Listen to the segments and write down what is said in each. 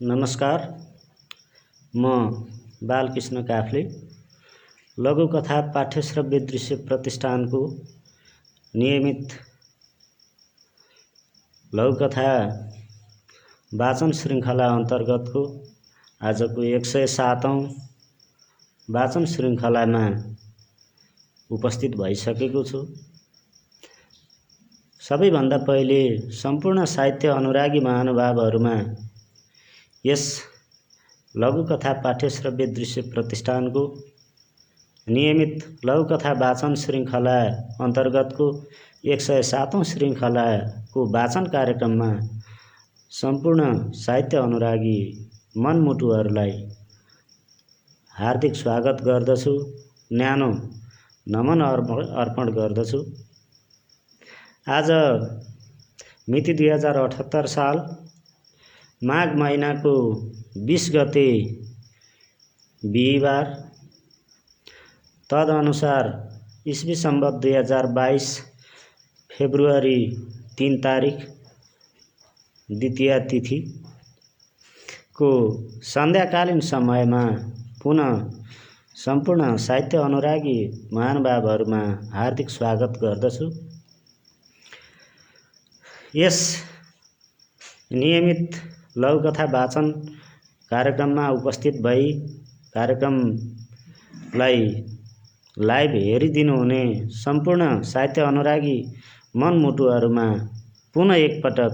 नमस्कार। म बालकृष्ण काफ्ले लघुकथा पाठ्यश्रव्य दृश्य प्रतिष्ठानको नियमित लघुकथा वाचन श्रृङ्खला अन्तर्गतको आजको 107औं वाचन श्रृङ्खलामा उपस्थित भइसकेको छु। सबैभन्दा पहिले सम्पूर्ण साहित्य अनुरागी महानुभावहरूमा यस लघुकथा पाठ्यश्रव्य दृश्य प्रतिष्ठानको नियमित लघुकथा वाचन श्रृङ्खला अन्तर्गतको 107औं श्रृङ्खलाको वाचन कार्यक्रममा सम्पूर्ण साहित्य अनुरागी मनमुटुहरूलाई हार्दिक स्वागत गर्दछु, न्यानो नमन अर्पण गर्दछु। आज मिति 2078 साल माघ महिनाको 20 गते बिहिबार, तदनुसार इस्वी सम्वत 2022 फेब्रुअरी 3 तारिक द्वितीया तिथि को सन्ध्याकालीन समयमा पुनः सम्पूर्ण साहित्य अनुरागी महानुभावहरूमा हार्दिक स्वागत गर्दछु। यस नियमित लघुकथा वाचन कार्यक्रममा उपस्थित भई कार्यक्रमलाई लाइभ हेरिदिनु हुने सम्पूर्ण साहित्य अनुरागी मनमुटुहरूमा पुनः एकपटक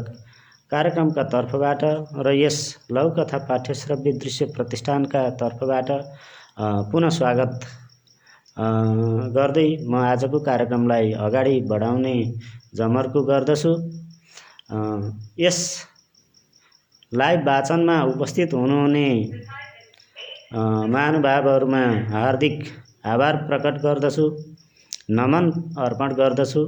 कार्यक्रमका तर्फबाट र यस लघुकथा पाठ्यश्रव्य दृश्य प्रतिष्ठानका तर्फबाट पुनः स्वागत गर्दै म आजको कार्यक्रमलाई अगाडि बढाउने जमर्को गर्दछु। यस लाइभ वाचनमा उपस्थित हुनुहुने महानुभावहरूमा हार्दिक आभार प्रकट गर्दछु, नमन अर्पण गर्दछु।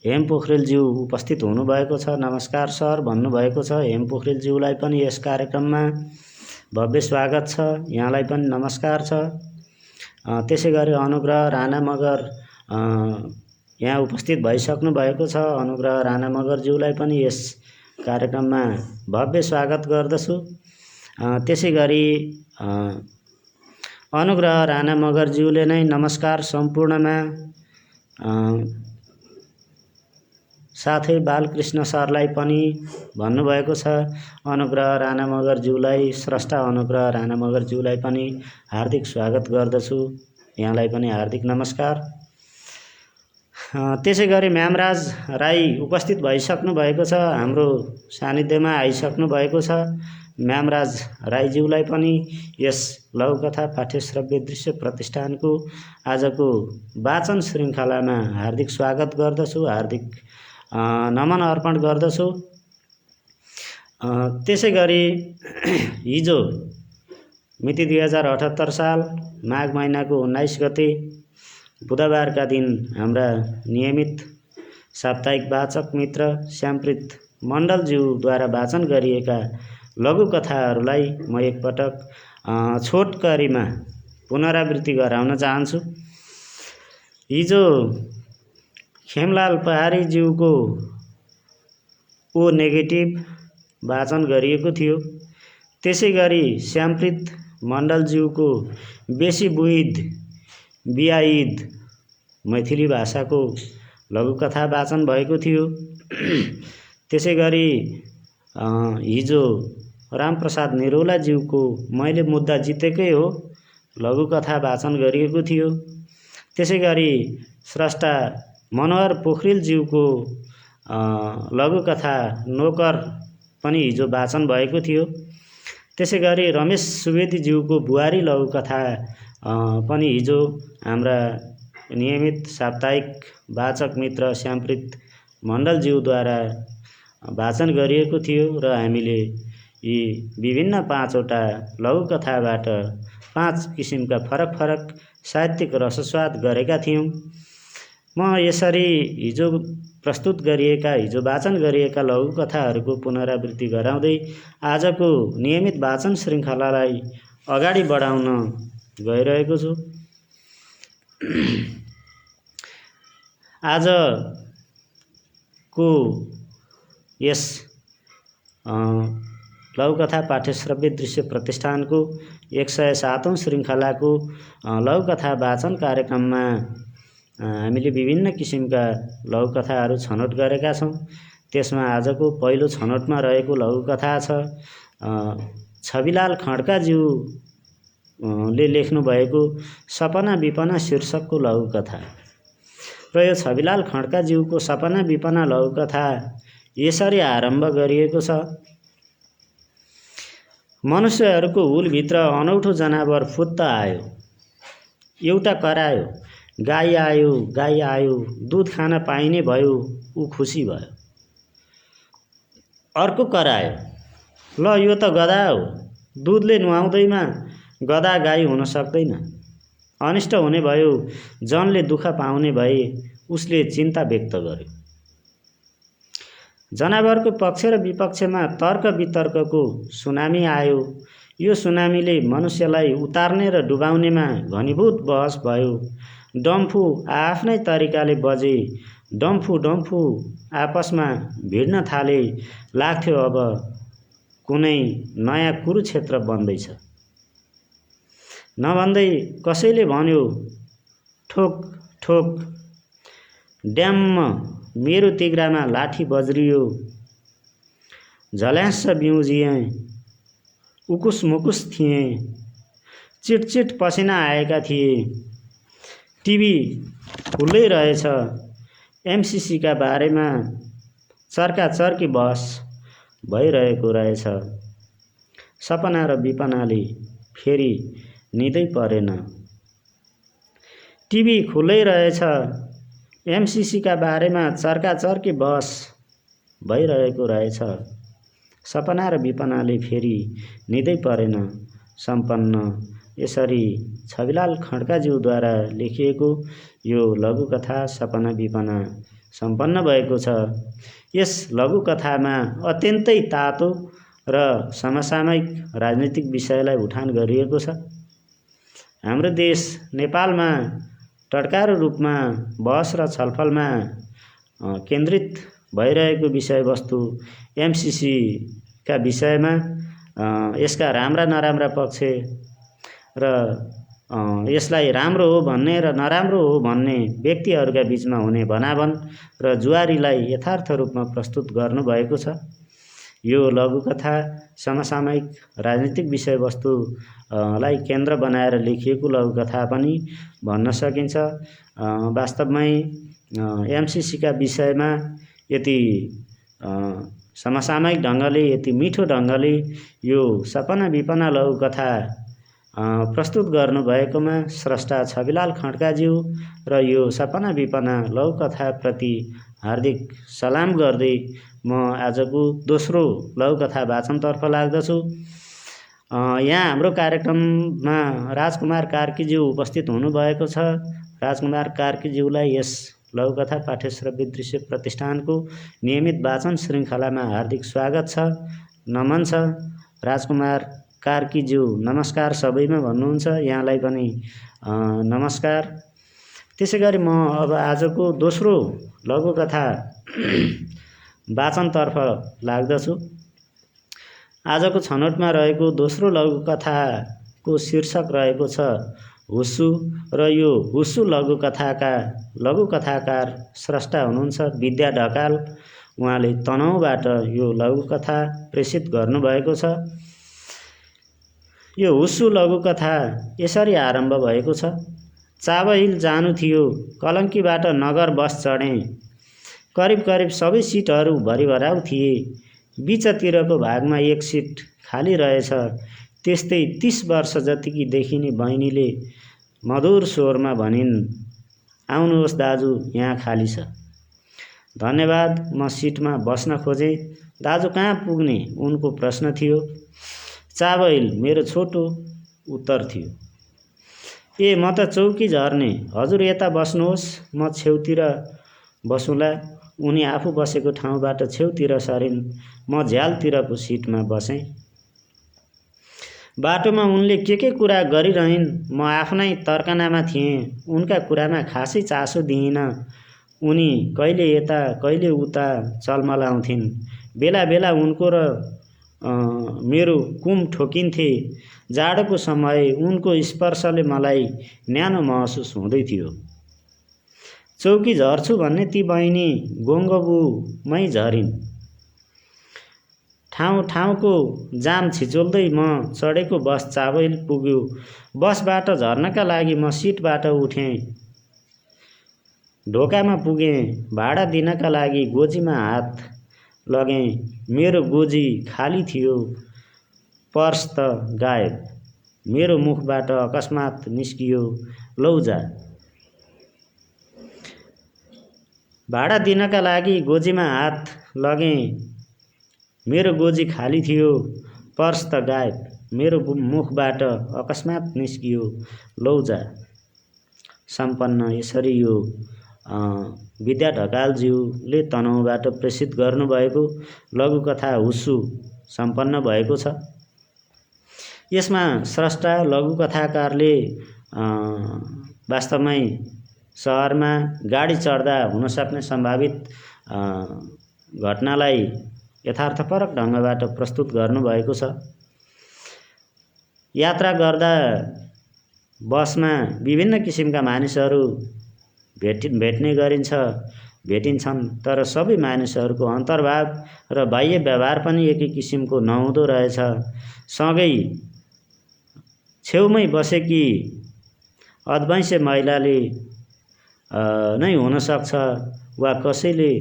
हेम पोखरेलज्यू उपस्थित हुनुभएको छ, नमस्कार सर भन्नुभएको छ। हेम पोखरेलज्यूलाई पनि यस कार्यक्रममा भव्य स्वागत छ, यहाँलाई पनि नमस्कार छ। त्यसै गरी अनुग्रह राणा मगर यहाँ उपस्थित भइसक्नु भएको छ। अनुग्रह राणा मगरज्यूलाई पनि यस कार्यक्रममा भव्य स्वागत गर्दछु। त्यसै गरी अनुग्रह राणा मगरज्यूले नै नमस्कार सम्पूर्णमा साथै बालकृष्ण सरलाई पनि भन्नुभएको छ। अनुग्रह राणा मगरज्यूलाई, स्रष्टा अनुग्रह राणा मगरज्यूलाई पनि हार्दिक स्वागत गर्दछु, यहाँलाई पनि हार्दिक नमस्कार। त्यसै गरी म्यामराज राई उपस्थित भइसक्नु भएको छ, हाम्रो सानिध्यमा आइसक्नु भएको छ। म्यामराज राईज्यूलाई पनि यस लघुकथा पाठ्यश्रव्य दृश्य प्रतिष्ठानको आजको वाचन श्रृङ्खलामा हार्दिक स्वागत गर्दछु, हार्दिक नमन अर्पण गर्दछु। त्यसै गरी हिजो मिति 2078 साल माघ महिनाको 19 गते बुधबारका दिन हाम्रा नियमित साप्ताहिक वाचक मित्र श्यामप्रीत मण्डलज्यूद्वारा वाचन गरिएका लघुकथाहरूलाई म एकपटक छोटकरीमा पुनरावृत्ति गराउन चाहन्छु। हिजो खेमलाल पहाडीज्यूको ओ नेगेटिभ वाचन गरिएको थियो। त्यसै गरी श्यामप्रीत मण्डलज्यूको बेसी बुइद बियाइद मैथिली भाषाको लघुकथा वाचन भएको थियो। त्यसै गरी हिजो रामप्रसाद निरौलाज्यूको मैले मुद्दा जितेकै हो लघुकथा वाचन गरिएको थियो। त्यसै गरी स्रष्टा मनोहर पोखरेलज्यूको लघुकथा नोकर पनि हिजो वाचन भएको थियो। त्यसै गरी रमेश सुवेदीज्यूको बुहारी लघुकथा पनि हिजो हाम्रा नियमित साप्ताहिक वाचक मित्र श्यामप्रीत मण्डलज्यूद्वारा वाचन गरिएको थियो र हामीले यी विभिन्न 5वटा लघुकथाबाट 5 किसिमका फरक फरक साहित्यिक रसस्वाद गरेका थियौँ। म यसरी हिजो वाचन गरिएका लघुकथाहरूको पुनरावृत्ति गराउँदै आजको नियमित वाचन श्रृङ्खलालाई अगाडि बढाउन गइरहेको छु। आजको यस लघुकथा पाठ्यश्रव्य दृश्य प्रतिष्ठानको 107औं श्रृङ्खलाको लघुकथा वाचन कार्यक्रममा हामीले विभिन्न किसिमका लघुकथाहरू छनौट गरेका छौँ। त्यसमा आजको पहिलो छनौटमा रहेको लघुकथा छ छविलाल खड्काज्यूले लेख्नुभएको सपना विपना शीर्षकको लघुकथा। र यो छविलाल खड्काज्यूको सपना विपना लघुकथा यसरी आरम्भ गरिएको छ। मनुष्यहरूको हुलभित्र अनौठो जनावर फुत्त आयो। एउटा करायो, गाई आयो, गाई आयो, दुध खान पाइने भयो, ऊ खुसी भयो। अर्को करायो, ल यो त गधा हो, दुधले नुहाउँदैमा गधा गाई हुन सक्दैन। अनिष्ट हुने भयो, जनले दुःख पाउने भए उसले चिन्ता व्यक्त गर्यो। जनावरको पक्ष र विपक्षमा तर्क वितर्कको सुनामी आयो। यो सुनामीले मनुष्यलाई उतार्ने र डुबाउनेमा घनीभूत बहस भयो। डम्फु आफ्नै तरिकाले बजे, डम्फु डम्फु आपसमा भिड्न थाले। लाग्थ्यो अब कुनै नयाँ कुरुक्षेत्र बन्दैछ। नभन्दै कसैले भन्यो, ठोक ठोक, ड्याम्म मेरो तिग्रामा लाठी बज्रियो। झल्यास्स बिउजिएँ, उकुस मुकुस थिएँ, चिटचिट पसिना आएका थिए। टिभी खुल्लै रहेछ। एमसिसीका बारेमा चर्काचर्की बहस भइरहेको रहेछ। सपना र विपनाले फेरि निदै परेन। टिभी खुल्लै रहेछ। एमसिसीका बारेमा चर्काचर्की बहस भइरहेको रहेछ। सपना र विपनाले फेरि निदै परेन। सम्पन्न। यसरी छविलाल खड्काज्यूद्वारा लेखिएको यो लघुकथा सपना विपना सम्पन्न भएको छ। यस लघुकथामा अत्यन्तै तातो र समसामयिक राजनीतिक विषयलाई उठान गरिएको छ। हाम्रो देश नेपालमा टड्कारो रूपमा बहस र छलफलमा केन्द्रित भइरहेको विषयवस्तु एमसिसीका विषयमा यसका राम्रा नराम्रा पक्ष र यसलाई राम्रो हो भन्ने र नराम्रो हो भन्ने व्यक्तिहरूका बीचमा हुने भनाभन र जुवारीलाई यथार्थ रूपमा प्रस्तुत गर्नुभएको छ। यो लघुकथा समसामयिक राजनीतिक विषयवस्तुलाई केन्द्र बनाएर लेखिएको लघुकथा पनि भन्न सकिन्छ। वास्तवमै एमसिसीका विषयमा यति समसामयिक ढङ्गले, यति मिठो ढङ्गले यो सपना विपना लघुकथा प्रस्तुत गर्नुभएकोमा स्रष्टा छविलाल खड्काज्यू र यो सपना विपना लघुकथाप्रति हार्दिक सलाम गर्दै म आजको दोस्रो लघुकथा वाचनतर्फ लाग्दछु। यहाँ हाम्रो कार्यक्रममा राजकुमार कार्कीज्यू उपस्थित हुनुभएको छ। राजकुमार कार्कीज्यूलाई यस लघुकथा पाठ्यश्रव्य दृश्य प्रतिष्ठानको नियमित वाचन श्रृङ्खलामा हार्दिक स्वागत छ, नमन छ। राजकुमार कार्कीज्यू नमस्कार सबैमा भन्नुहुन्छ, यहाँलाई पनि नमस्कार। त्यसै गरी म अब आजको दोस्रो लघुकथा वाचनतर्फ लाग्दछु। आजको छनौटमा रहेको दोस्रो लघुकथाको शीर्षक रहेको छ हुस्सु र यो हुस्सु लघुकथाकार स्रष्टा हुनुहुन्छ विद्या ढकाल। उहाँले तनहुँबाट यो लघुकथा प्रेषित गर्नुभएको छ। यो हुस्सु लघुकथा यसरी आरम्भ भएको छ। चाबहिल जानु थियो, कलङ्कीबाट नगर बस चढेँ। करिब करिब सबै सिटहरू भरिभराउ थिए। बिचतिरको भागमा एक सिट खाली रहेछ। त्यस्तै 30 वर्ष जतिकी देखिने बहिनीले मधुर स्वरमा भनिन्, आउनुहोस् दाजु, यहाँ खाली छ। धन्यवाद। म सिटमा बस्न खोजेँ। दाजु कहाँ पुग्ने उनको प्रश्न थियो। चाबहिल मेरो छोटो उत्तर थियो। ए म त चौकी झर्ने। हजुर यता बस्नुहोस्, म छेउतिर बसुँला। उनी आफू बसेको ठाउँबाट छेउतिर सरिन्। म झ्यालतिरको सिटमा बसेँ। बाटोमा उनले के कुरा गरिरहन्। म आफ्नै तर्कनामा थिएँ। उनका कुरामा खासै चासो दिइनँ। उनी कहिले यता कहिले उता चलमलाउँथिन्। बेला बेला उनको र मेरो कुम ठोकिन्थे। जाडोको समय उनको स्पर्शले मलाई न्यानो महसुस हुँदै थियो। चौकी झर्छु भन्ने ती बहिनी गोङ्गबुमै झरिन्। ठाउँ ठाउँको जाम छिचोल्दै म चढेको बस चाबैल पुग्यो। बसबाट झर्नका लागि म सिटबाट उठेँ, ढोकामा पुगेँ। भाडा दिनका लागि गोजीमा हात लगेँ। मेरो गोजी खाली थियो, पर्स त गायब। मेरो मुखबाट अकस्मात निस्कियो, लौ जा। भाडा दिनका लागि गोजीमा हात लगेँ। मेरो गोजी खाली थियो, पर्स त गायब। मेरो मुखबाट अकस्मात निस्कियो, लौ जा। सम्पन्न यसरी यो विद्या ढकालज्यूले तनहुँबाट प्रेषित गर्नुभएको लघुकथा हुस्सु सम्पन्न भएको छ। यसमा स्रष्टा लघुकथाकारले वास्तवमै सहरमा गाडी चढ्दा हुनसक्ने सम्भावित घटनालाई यथार्थपरक ढङ्गबाट प्रस्तुत गर्नुभएको छ। यात्रा गर्दा बसमा विभिन्न किसिमका मानिसहरू भेटिन्छन्, तर सबै मानिसहरूको अन्तर्भाव र बाह्य व्यवहार पनि एकै किसिमको नहुँदो रहेछ। सँगै छेउमै बसेकी अधवैँसे महिलाले नै हुन सक्छ वा कसैले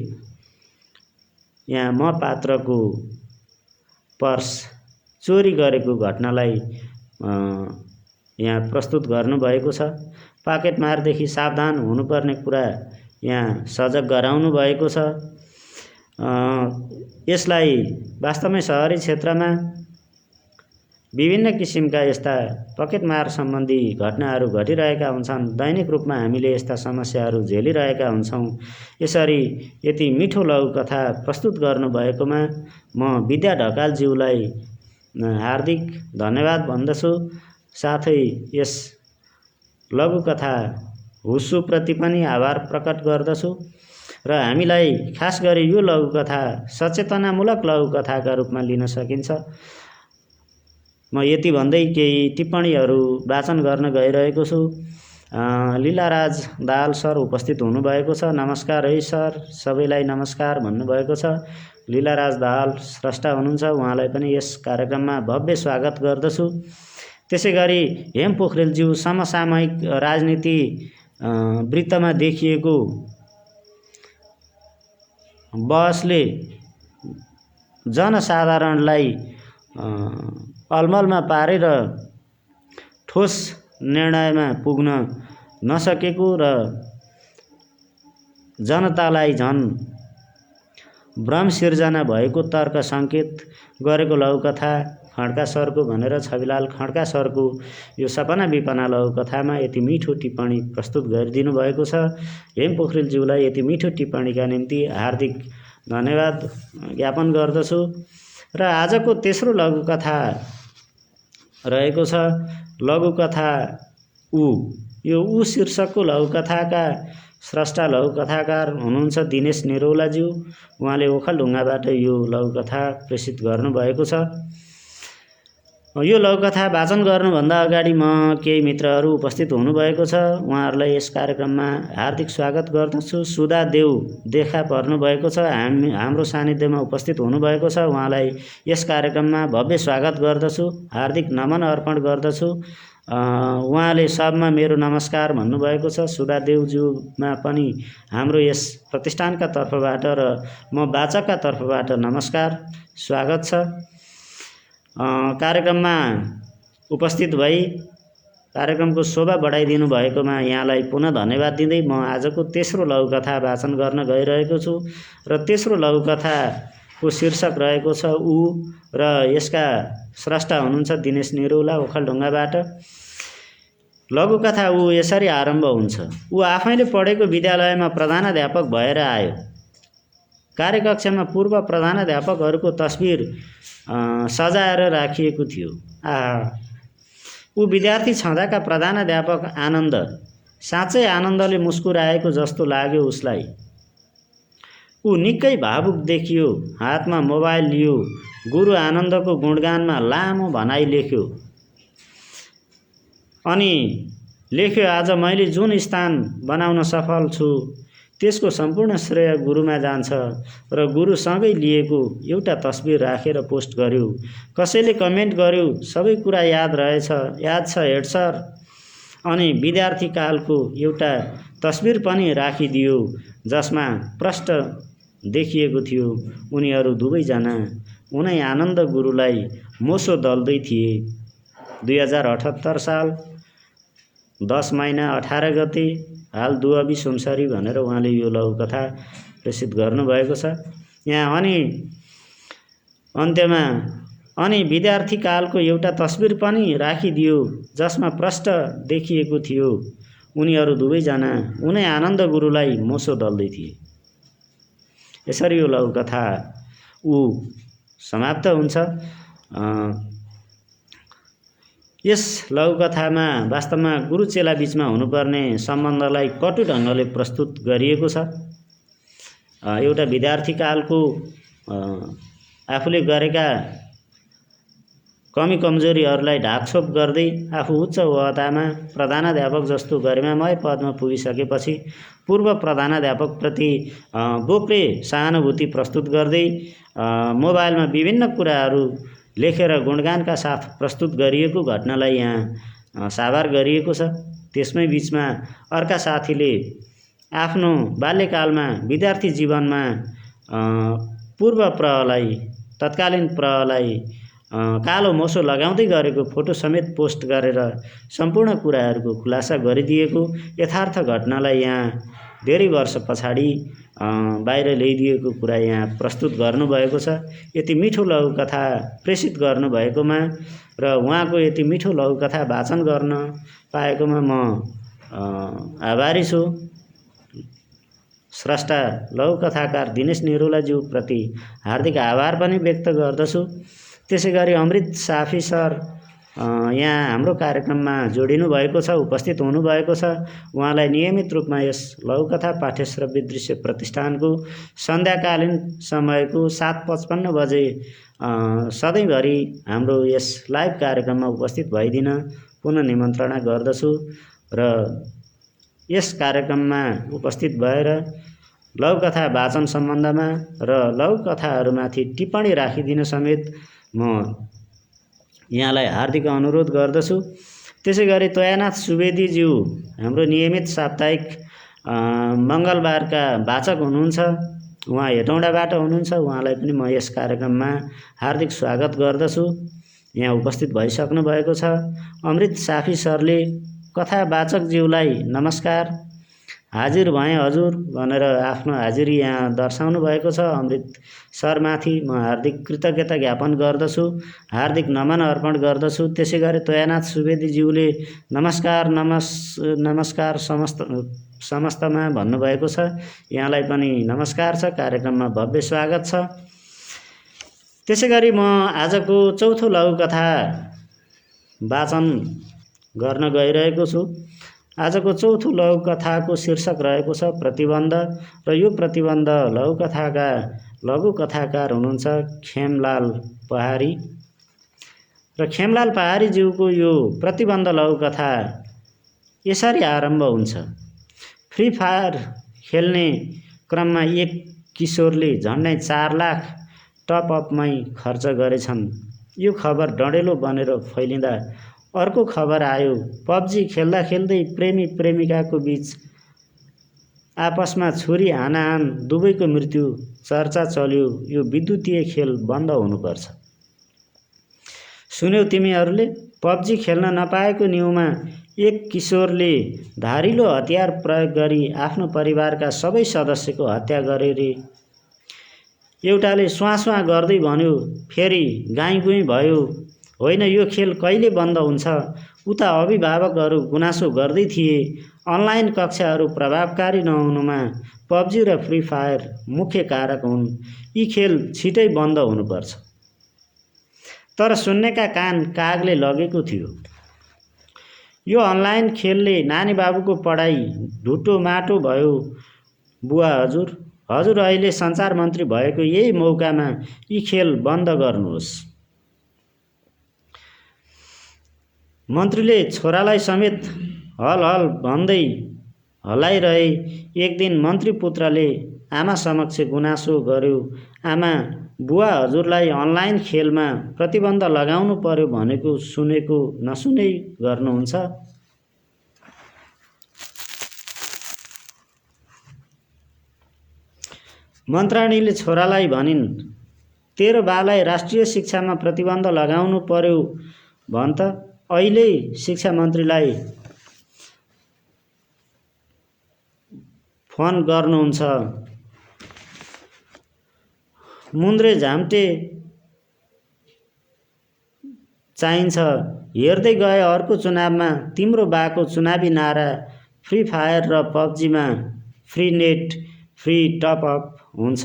यहाँ म पात्रको पर्स चोरी गरेको घटनालाई यहाँ प्रस्तुत गर्नुभएको छ। पाकेटमारदेखि सावधान हुनुपर्ने कुरा यहाँ सजग गराउनु भएको छ। यसलाई वास्तवमै सहरी क्षेत्रमा विभिन्न किसिमका यस्ता पकेटमार सम्बन्धी घटनाहरू घटिरहेका हुन्छन्। दैनिक रूपमा हामीले यस्ता समस्याहरू झेलिरहेका हुन्छौँ। यसरी यति मिठो लघुकथा प्रस्तुत गर्नुभएकोमा म विद्या ढकालज्यूलाई हार्दिक धन्यवाद भन्दछु। साथै यस लघुकथा हुस्सुप्रति पनि आभार प्रकट गर्दछु र हामीलाई खास गरी यो लघुकथा सचेतनामूलक लघुकथाका रूपमा लिन सकिन्छ। म यति भन्दै केही टिप्पणीहरू वाचन गर्न गइरहेको छु। लीलाराज दाहाल सर उपस्थित हुनुभएको छ। नमस्कार है सर, सबैलाई नमस्कार भन्नुभएको छ। लीलाराज दाहाल स्रष्टा हुनुहुन्छ, उहाँलाई पनि यस कार्यक्रममा भव्य स्वागत गर्दछु। त्यसै गरी हेम पोखरेलज्यू समसामयिक राजनीति वृत्तमा देखिएको बहसले जनसाधारणलाई अलमलमा पारेर ठोस निर्णयमा पुग्न नसकेको र जनतालाई झन भ्रम सिर्जना भएको तर्क सङ्केत गरेको लघुकथा खड्का सरको भनेर छविलाल खड्का सरको यो सपना विपना लघुकथामा यति मिठो टिप्पणी प्रस्तुत गरिदिनु भएको छ। हेम पोखरेलज्यूलाई यति मिठो टिप्पणीका निम्ति हार्दिक धन्यवाद ज्ञापन गर्दछु। र आजको तेस्रो लघुकथा रहेको छ लघुकथा ऊ। यो ऊ शीर्षकको लघुकथाका स्रष्टा लघुकथाकार हुनुहुन्छ दिनेश निरौलाज्यू। उहाँले ओखलढुङ्गाबाट यो लघुकथा प्रेषित गर्नुभएको छ। यो लघुकथा वाचन गर्नुभन्दा अगाडि म केही मित्रहरू उपस्थित हुनुभएको छ, उहाँहरूलाई यस कार्यक्रममा हार्दिक स्वागत गर्दछु। सुधा देव देखा पर्नुभएको छ, हाम्रो सानिध्यमा उपस्थित हुनुभएको छ। उहाँलाई यस कार्यक्रममा भव्य स्वागत गर्दछु, हार्दिक नमन अर्पण गर्दछु। उहाँले सबमा मेरो नमस्कार भन्नुभएको छ। सुधा देवज्यूमा पनि हाम्रो यस प्रतिष्ठानका तर्फबाट र म वाचकका तर्फबाट नमस्कार स्वागत छ। कार्यक्रममा उपस्थित भई कार्यक्रमको शोभा बढाइदिनु भएकोमा यहाँलाई पुनः धन्यवाद दिँदै म आजको तेस्रो लघुकथा वाचन गर्न गइरहेको छु र तेस्रो लघुकथाको शीर्षक रहेको छ ऊ र यसका स्रष्टा हुनुहुन्छ दिनेश निरौला ओखलढुङ्गाबाट। लघुकथा ऊ यसरी आरम्भ हुन्छ। ऊ आफैले पढेको विद्यालयमा प्रधानाध्यापक भएर आयो। कार्यकक्षामा पूर्व प्रधानाध्यापकहरूको तस्बिर सजाएर राखिएको थियो। ऊ विद्यार्थी छँदाका प्रधानाध्यापक आनन्द साँच्चै आनन्दले मुस्कुराएको जस्तो लाग्यो उसलाई। ऊ निकै भावुक देखियो। हातमा मोबाइल लियो। गुरु आनन्दको गुणगानमा लामो भनाइ लेख्यो अनि लेख्यो, आज मैले जुन स्थान बनाउन सफल छु त्यसको सम्पूर्ण श्रेय गुरुमा जान्छ र गुरुसँगै लिएको एउटा तस्बिर राखेर पोस्ट गर्यो। कसैले कमेन्ट गर्यो, सबै कुरा याद रहेछ, याद छ हेड सर। अनि विद्यार्थी कालको एउटा तस्बिर पनि राखिदियो जसमा प्रष्ट देखिएको थियो उनीहरू दुवैजना उनै आनन्द गुरुलाई मोसो दल्दै थिए। 2078 साल 10 महिना 18 गते हाल दुअबी सोमसारी भनेर उहाँले यो लघुकथा प्रेषित गर्नुभएको छ। यहाँ अनि अन्त्यमा अनि विद्यार्थी कालको एउटा तस्बिर पनि राखिदियो जसमा प्रष्ट देखिएको थियो उनीहरू दुवैजना उनै आनन्द गुरुलाई मोसो दल्दै थिए। यसरी यो लघुकथा समाप्त हुन्छ। यस लघुकथामा वास्तवमा गुरु चेला बीचमा हुनुपर्ने सम्बन्धलाई कटु ढङ्गले प्रस्तुत गरिएको छ। एउटा विद्यार्थी कालको आफूले गरेका कमी कमजोरीहरूलाई ढाकछोप गर्दै आफू उच्च ओहदामा प्रधानाध्यापक जस्तो गरिमामय पदमा पुगिसकेपछि पूर्व प्रधानाध्यापकप्रति बोक्रे सहानुभूति प्रस्तुत गर्दै मोबाइलमा विभिन्न कुराहरू लेखेर गुणगानका साथ प्रस्तुत गरिएको घटनालाई यहाँ साभार गरिएको छ। त्यसमै बिचमा अर्का साथीले आफ्नो बाल्यकालमा विद्यार्थी जीवनमा पूर्व प्रहलाई तत्कालीन प्रहलाई कालो मोसो लगाउँदै गरेको फोटो समेत पोस्ट गरेर सम्पूर्ण कुराहरूको खुलासा गरिदिएको यथार्थ घटनालाई यहाँ धेरै वर्ष पछाडि बाहिर ल्याइदिएको कुरा यहाँ प्रस्तुत गर्नुभएको छ। यति मिठो लघुकथा प्रेषित गर्नुभएकोमा र उहाँको यति मिठो लघुकथा वाचन गर्न पाएकोमा म आभारी छु। स्रष्टा लघुकथाकार दिनेश निरौलाज्यू प्रति हार्दिक आभार पनि व्यक्त गर्दछु। त्यसैगरी अमृत साफी सर यहाँ हाम्रो कार्यक्रममा जोडिनु भएको छ, उपस्थित हुनुभएको छ। उहाँलाई नियमित रूपमा यस लघुकथा पाठ्यश्रव्य दृश्य प्रतिष्ठानको सन्ध्याकालीन समयको 7:55 बजे सधैँभरि हाम्रो यस लाइभ कार्यक्रममा उपस्थित भइदिन पुनः निमन्त्रणा गर्दछु र यस कार्यक्रममा उपस्थित भएर लघुकथा वाचन सम्बन्धमा र लघुकथाहरूमाथि टिप्पणी राखिदिन समेत म यहाँलाई हार्दिक अनुरोध गर्दछु। त्यसैगरी तोयानाथ सुवेदीज्यू हाम्रो नियमित साप्ताहिक मङ्गलबारका वाचक हुनुहुन्छ। उहाँ हेटौँडाबाट हुनुहुन्छ। उहाँलाई पनि म यस कार्यक्रममा हार्दिक स्वागत गर्दछु। यहाँ उपस्थित भइसक्नु भएको छ। अमृत साफी सरले कथावाचकज्यूलाई नमस्कार, हाजिर भएँ हजुर भनेर आफ्नो हाजिरी यहाँ दर्शाउनु भएको छ। अमृत सरमाथि म हार्दिक कृतज्ञता ज्ञापन गर्दछु, हार्दिक नमन अर्पण गर्दछु। त्यसै गरी तोयानाथ सुवेदीज्यूले नमस्कार समस्तमा भन्नुभएको छ। यहाँलाई पनि नमस्कार छ, कार्यक्रममा भव्य स्वागत छ। त्यसै गरी म आजको चौथो लघुकथा वाचन गर्न गइरहेको छु। आजको चौथो लघुकथाको शीर्षक रहेको छ प्रतिबन्ध र यो प्रतिबन्ध लघुकथाकार हुनुहुन्छ खेमलाल पहाडी र खेमलाल पहाडीज्यूको यो प्रतिबन्ध लघुकथा यसरी आरम्भ हुन्छ। फ्री फायर खेल्ने क्रममा एक किशोरले झन्डै 4 लाख टपअपमै खर्च गरेछन्। यो खबर डढेलो बनेर फैलिँदा अर्को खबर आयो। पबजी खेल्दा खेल्दै प्रेमी प्रेमिकाको बीच आपसमा छुरी हानाहान, दुवैको मृत्यु। चर्चा चल्यो, यो विद्युतीय खेल बन्द हुनुपर्छ। सुन्यौ तिमीहरूले? पबजी खेल्न नपाएको न्युमा एक किशोरले धारिलो हतियार प्रयोग गरी आफ्नो परिवारका सबै सदस्यको हत्या गरे रे। एउटाले स्वाँ गर्दै भन्यो, फेरि गाईगुई भयो। होइन, यो खेल कहिले बन्द हुन्छ? उता अभिभावकहरू गुनासो गर्दै थिए। अनलाइन कक्षाहरू प्रभावकारी नहुनुमा पबजी र फ्री फायर मुख्य कारक हुन्। यी खेल छिटै बन्द हुनुपर्छ। तर सुन्नेका कान कागले लगेको थियो। यो अनलाइन खेलले नानी बाबुको पढाइ ढुटो माटो भयो बुवा हजुर। हजुर अहिले सञ्चार मन्त्री भएको यही मौकामा यी खेल बन्द गर्नुहोस्। मन्त्रीले छोरालाई समेत हल हल भन्दै हल्लाइरहे। एक दिन मन्त्री पुत्रले आमा समक्ष गुनासो गर्यो, आमा बुवा हजुरलाई अनलाइन खेलमा प्रतिबन्ध लगाउनु पर्यो भनेको सुनेको नसुनै गर्नुहुन्छ। मन्त्राणीले छोरालाई भनिन्, तेरो बालाई राष्ट्रिय शिक्षामा प्रतिबन्ध लगाउनु पर्यो भन् त अहिले शिक्षा मन्त्रीलाई फोन गर्नुहुन्छ। मुन्द्रे झाम्टे चाहिन्छ। हेर्दै गए अर्को चुनावमा तिम्रो बाको चुनावी नारा फ्री फायर र पब्जीमा फ्री नेट फ्री टपअप हुन्छ।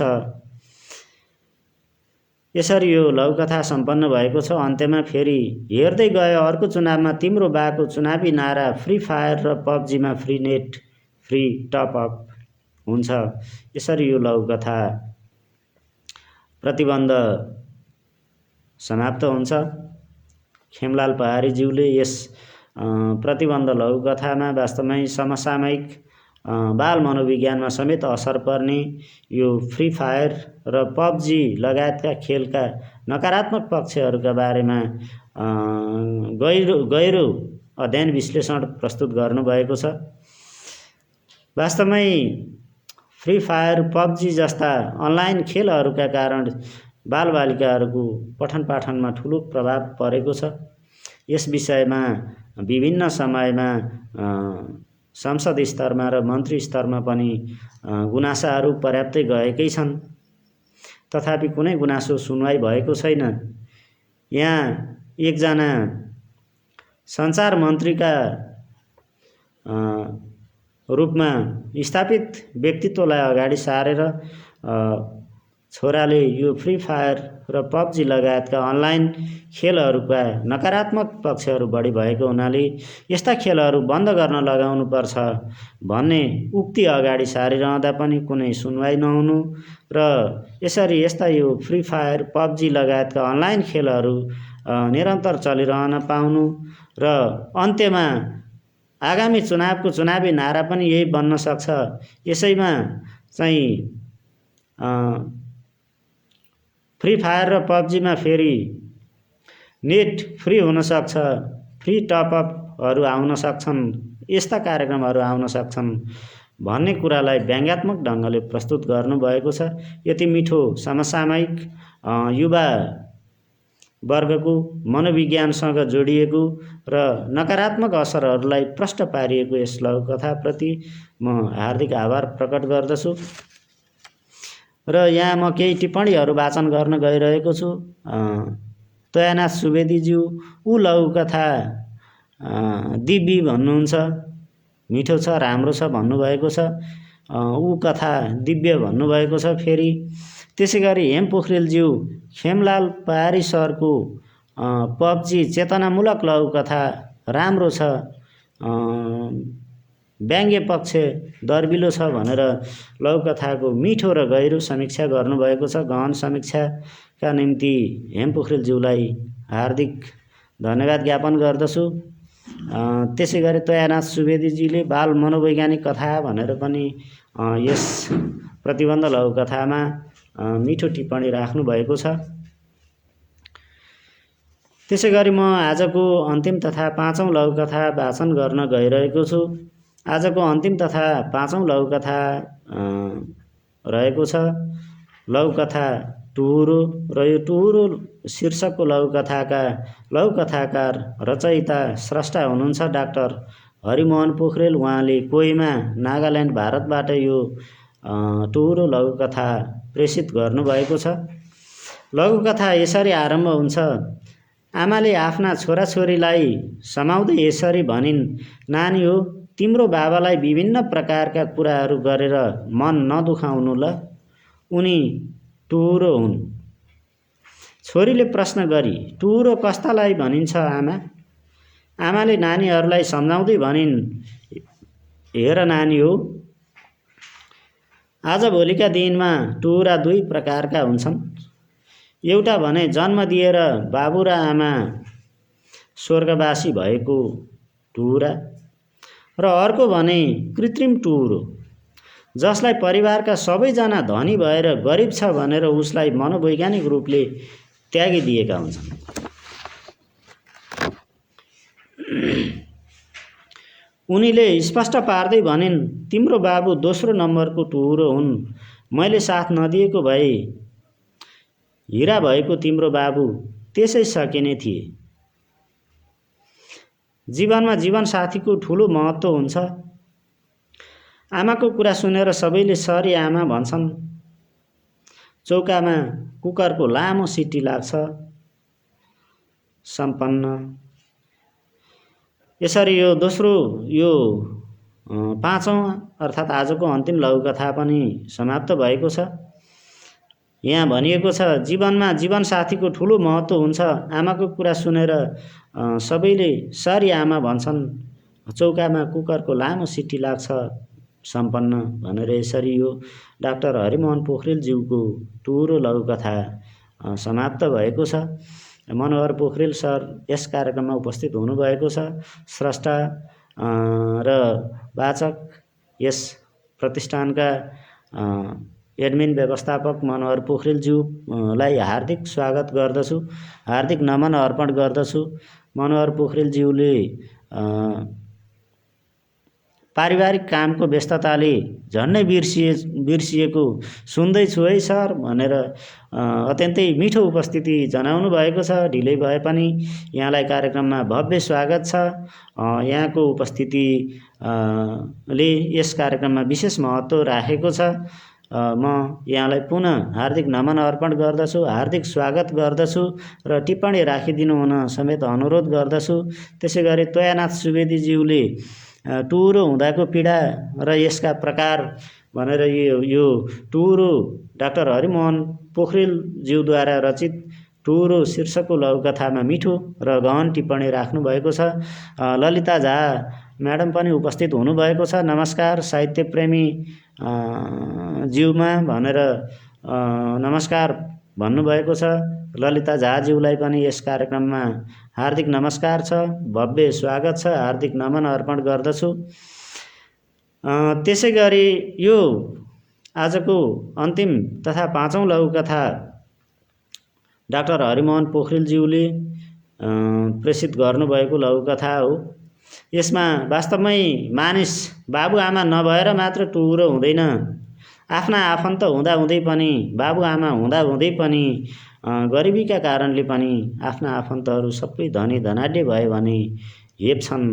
यसरी यो लघुकथा सम्पन्न भएको छ। अन्त्यमा फेरि हेर्दै गए अर्को चुनावमा तिम्रो बाको चुनावी नारा फ्री फायर र पब्जीमा फ्री नेट फ्री टपअप हुन्छ। यसरी यो लघुकथा प्रतिबन्ध समाप्त हुन्छ। खेमलाल पहाडीज्यूले यस प्रतिबन्ध लघुकथामा वास्तवमै समसामयिक बाल मनोविज्ञानमा समेत असर पर्ने यो फ्री फायर र पब्जी लगायतका खेलका नकारात्मक पक्षहरूका बारेमा गहिरो अध्ययन विश्लेषण प्रस्तुत गर्नुभएको छ। वास्तवमै फ्री फायर पब्जी जस्ता अनलाइन खेलहरूका कारण बालबालिकाहरूको पठन पाठनमा ठुलो प्रभाव परेको छ। यस विषयमा विभिन्न समयमा संसद स्तरमा र मन्त्री स्तरमा पनि गुनासाहरू पर्याप्तै गएकै छन्, तथापि कुनै गुनासो सुनवाई भएको छैन। यहाँ एकजना सञ्चार मन्त्रीका रूपमा स्थापित व्यक्तित्वलाई अगाडि सारेर छोराले यो फ्री फायर र पब्जी लगायतका अनलाइन खेलहरूका नकारात्मक पक्षहरू बढी भएको हुनाले यस्ता खेलहरू बन्द गर्न लगाउनुपर्छ भन्ने उक्ति अगाडि सारिरहँदा पनि कुनै सुनवाई नहुनु र यसरी यस्ता यो फ्री फायर पब्जी लगायतका अनलाइन खेलहरू निरन्तर चलिरहन पाउनु र अन्त्यमा आगामी चुनावको चुनावी नारा पनि यही बन्न सक्छ। यसैमा चाहिँ फ्री फायर र पब्जीमा फेरि नेट फ्री हुन सक्छ, फ्री टपअपहरू आउन सक्छन्, यस्ता कार्यक्रमहरू आउन सक्छन् भन्ने कुरालाई व्यङ्ग्यात्मक ढङ्गले प्रस्तुत गर्नुभएको छ। यति मिठो समसामयिक युवा वर्गको मनोविज्ञानसँग जोडिएको र नकारात्मक असरहरूलाई प्रष्ट पारिएको यस लघुकथाप्रति म हार्दिक आभार प्रकट गर्दछु र यहाँ म केही टिप्पणीहरू वाचन गर्न गइरहेको छु। तयानाथ सुवेदीज्यू ऊ लघुकथा दिव्य भन्नुहुन्छ, मिठो छ, राम्रो छ भन्नुभएको छ। ऊ कथा दिव्य भन्नुभएको छ। फेरि त्यसै गरी हेम पोखरेलज्यू खेमलाल पहाडी सरको पब्जी चेतनामूलक लघुकथा राम्रो छ, व्यङ्ग्य पक्ष दर्बिलो छ भनेर लघुकथाको मिठो र गहिरो समीक्षा गर्नुभएको छ। गहन समीक्षाका निम्ति हेम पोखरेलज्यूलाई हार्दिक धन्यवाद ज्ञापन गर्दछु। त्यसै गरी तयानाथ सुवेदीजीले बाल मनोवैज्ञानिक कथा भनेर पनि यस प्रतिबन्ध लघुकथामा मिठो टिप्पणी राख्नु भएको छ। त्यसै गरी म आजको अन्तिम तथा पाँचौं लघुकथा वाचन गर्न गइरहेको छु। आजको अन्तिम तथा पाँचौं लघुकथा रहेको छ लघुकथा टुहुरो र यो टुहुरो शीर्षकको लघुकथाकार रचयिता स्रष्टा हुनुहुन्छ डाक्टर हरिमोहन पोखरेल। उहाँले कोहिमा नागाल्यान्ड भारतबाट यो टुहुरो लघुकथा प्रेषित गर्नुभएको छ। लघुकथा यसरी आरम्भ हुन्छ। आमाले आफ्ना छोराछोरीलाई समाउँदै यसरी भनिन्, नानी हो, तिम्रो बाबालाई विभिन्न प्रकारका कुराहरू गरेर मन नदुखाउनु ल, उनी टुहुरो हुन्। छोरीले प्रश्न गरी, टुहुरो कस्तालाई भनिन्छ आमा? आमाले नानीहरूलाई सम्झाउँदै भनिन्, हेर नानी हो, आजभोलिका दिनमा टुहुरा दुई प्रकारका हुन्छन्। एउटा भने जन्म दिएर बाबु र आमा स्वर्गवासी भएको टुहुरा र अर्को भने कृत्रिम टुहुरो, जसलाई परिवारका सबैजना धनी भएर गरिब छ भनेर उसलाई मनोवैज्ञानिक रूपले त्यागिदिएका हुन्छन्। उनीले स्पष्ट पार्दै भनिन्, तिम्रो बाबु दोस्रो नम्बरको टुहुरो हुन्। मैले साथ नदिएको भए हिरा भएको तिम्रो बाबु त्यसै सकिने थिए। जीवनमा जीवनसाथीको ठुलो महत्त्व हुन्छ। आमाको कुरा सुनेर सबैले सरी आमा भन्छन्। चौकामा कुकरको लामो सिटी लाग्छ। सम्पन्न। यसरी यो दोस्रो यो पाँचौं अर्थात् आजको अन्तिम लघुकथा पनि समाप्त भएको छ। यहाँ भनिएको छ, जीवनमा जीवनसाथीको ठुलो महत्त्व हुन्छ। आमाको कुरा सुनेर सबैले सरी आमा भन्छन्। चौकामा कुकरको लामो सिटी लाग्छ। सम्पन्न भनेर यसरी यो डाक्टर हरिमोहन पोखरेलज्यूको टुहुरो लघुकथा समाप्त भएको छ। मनोहर पोखरेल सर यस कार्यक्रममा उपस्थित हुनुभएको छ। स्रष्टा र वाचक यस प्रतिष्ठानका एडमिन व्यवस्थापक मनोहर पोखरेलज्यूलाई हार्दिक स्वागत गर्दछु, हार्दिक नमन अर्पण गर्दछु। मनोहर पोखरेलज्यूले पारिवारिक कामको व्यस्तताले झन्नै बिर्सिएको सुन्दैछु है सर भनेर अत्यन्तै मिठो उपस्थिति जनाउनु भएको छ। ढिलै भए पनि यहाँलाई कार्यक्रममा भव्य स्वागत छ। यहाँको उपस्थितिले यस कार्यक्रममा विशेष महत्त्व राखेको छ। म यहाँलाई पुनः हार्दिक नमन अर्पण गर्दछु, हार्दिक स्वागत गर्दछु र टिप्पणी राखिदिनु हुन समेत अनुरोध गर्दछु। त्यसै गरी तोयानाथ सुवेदीज्यूले टुहुरो हुँदाको पीडा र यसका प्रकार भनेर यो टुहुरो डाक्टर हरिमोहन पोखरेलज्यूद्वारा रचित टुहुरो शीर्षकको लघुकथामा मिठो र गहन टिप्पणी राख्नु भएको छ। ललिता झा म्याडम पनि उपस्थित हुनुभएको छ। नमस्कार साहित्य प्रेमी ज्यूमा भनेर नमस्कार भन्नुभएको छ। ललिता झाज्यूलाई पनि यस कार्यक्रममा हार्दिक नमस्कार छ, भव्य स्वागत छ, हार्दिक नमन अर्पण गर्दछु। त्यसै गरी यो आजको अन्तिम तथा पाँचौं लघुकथा डाक्टर हरिमोहन पोखरेलज्यूले प्रेषित गर्नुभएको लघुकथा हो। यसमा वास्तवमै मानिस बाबुआमा नभएर मात्र टुहुरो हुँदैन। आफ्ना आफन्त हुँदाहुँदै पनि, बाबुआमा हुँदाहुँदै पनि गरिबीका कारणले पनि आफ्ना आफन्तहरू सबै धनी धनाढ्य भयो भने हेप्छन्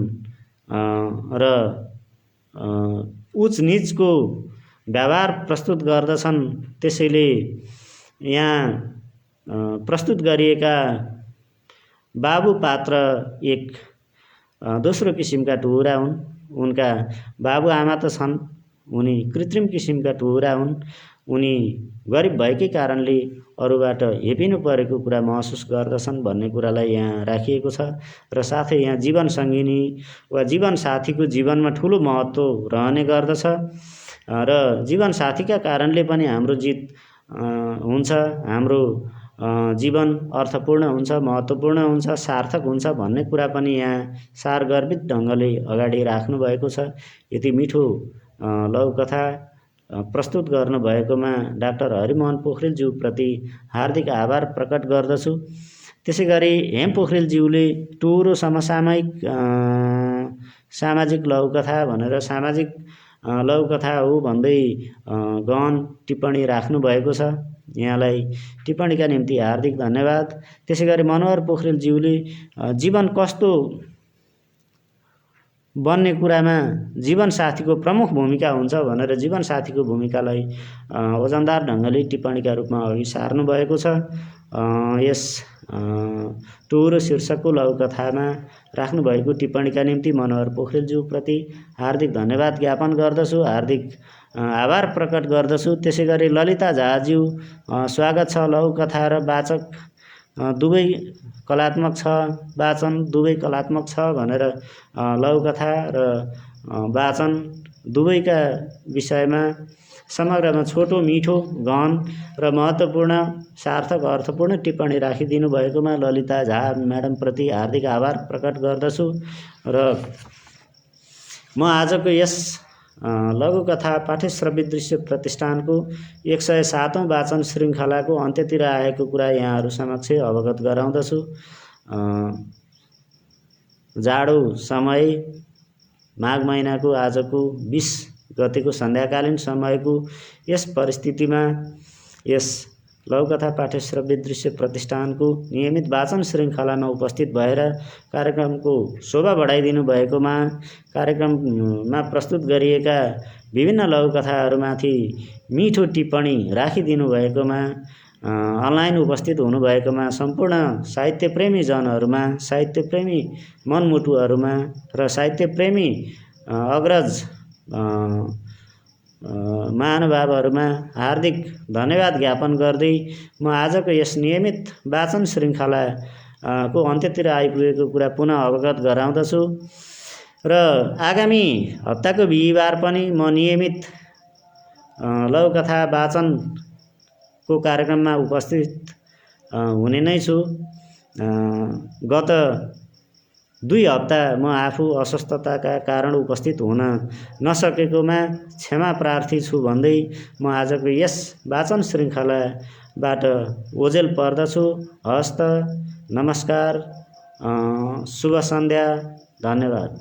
र उच नीचको व्यवहार प्रस्तुत गर्दछन्। त्यसैले यहाँ प्रस्तुत गरिएका बाबु पात्र एक दोस्रो किसिमका टुहुरा हुन्। उनका बाबुआमा त छन्, उनी कृत्रिम किसिमका टुहुरा हुन्। उनी गरिब भएकै कारणले अरूबाट हेपिनु परेको कुरा महसुस गर्दछन् भन्ने कुरालाई यहाँ राखिएको छ। र साथै यहाँ जीवन सङ्गिनी वा जीवनसाथीको जीवनमा ठुलो महत्त्व रहने गर्दछ र जीवनसाथीका कारणले पनि हाम्रो जित हुन्छ, हाम्रो जीवन अर्थपूर्ण हुन्छ, महत्त्वपूर्ण हुन्छ, सार्थक हुन्छ भन्ने कुरा पनि यहाँ सारगर्भित ढङ्गले अगाडि राख्नु भएको छ। यति मिठो लघुकथा प्रस्तुत गर्नुभएकोमा डाक्टर हरिमोहन पोखरेलज्यूप्रति हार्दिक आभार प्रकट गर्दछु। त्यसै गरी हेम पोखरेलज्यूले टुहुरो समसामयिक सामाजिक लघुकथा भनेर सामाजिक लघुकथा हो भन्दै गहन टिप्पणी राख्नु भएको छ। यहाँलाई टिप्पणीका निम्ति हार्दिक धन्यवाद। त्यसै गरी मनोहर पोखरेलज्यूले जीवन कस्तो बन्ने कुरामा जीवनसाथीको प्रमुख भूमिका हुन्छ भनेर जीवनसाथीको भूमिकालाई वजनदार ढङ्गले टिप्पणीका रूपमा अघि सार्नु भएको छ। यस टुहुरो शीर्षकको लघुकथामा राख्नुभएको टिप्पणीका निम्ति मनोहर पोखरेलज्यूप्रति हार्दिक धन्यवाद ज्ञापन गर्दछु, हार्दिक आभार प्रकट गर्दछु। त्यसै गरी ललिता झाज्यू स्वागत छ। लघुकथा र वाचक दुवै कलात्मक छ, वाचन दुवै कलात्मक छ भनेर लघुकथा र वाचन दुवैका विषयमा समग्रमा छोटो, मिठो, गहन र महत्त्वपूर्ण, सार्थक, अर्थपूर्ण टिप्पणी राखिदिनु भएकोमा ललिता झा म्याडमप्रति हार्दिक आभार प्रकट गर्दछु र म आजको यस लघुकथा पाठ्यश्रव्य दृश्य प्रतिष्ठानको 107औं वाचन श्रृङ्खलाको अन्त्यतिर आएको कुरा यहाँहरू समक्ष अवगत गराउँदछु। जाडो समय, माघ महिनाको आजको 20 गतेको सन्ध्याकालीन समयको यस परिस्थितिमा यस लघुकथा पाठ्यश्रव्य दृश्य प्रतिष्ठानको नियमित वाचन श्रृङ्खलामा उपस्थित भएर कार्यक्रमको शोभा बढाइदिनु भएकोमा, कार्यक्रममा प्रस्तुत गरिएका विभिन्न लघुकथाहरूमाथि मिठो टिप्पणी राखिदिनु भएकोमा, अनलाइन उपस्थित हुनुभएकोमा सम्पूर्ण साहित्यप्रेमी जनहरूमा, साहित्यप्रेमी मनमुटुहरूमा र साहित्यप्रेमी अग्रज महानुभावहरूमा हार्दिक धन्यवाद ज्ञापन गर्दै म आजको यस नियमित वाचन श्रृङ्खला को अन्त्यतिर आइपुगेको कुरा पुनः अवगत गराउँदछु र आगामी हप्ताको बिहिबार पनि म नियमित लघुकथा वाचनको कार्यक्रममा उपस्थित हुने नै छु। गत 2 हप्ता म आफू अस्वस्थताका कारण उपस्थित हुन नसकेकोमा क्षमा प्रार्थी छु भन्दै म आजको यस वाचन श्रृङ्खलाबाट ओझेल पर्दछु। हस्त, नमस्कार, शुभ सन्ध्या, धन्यवाद।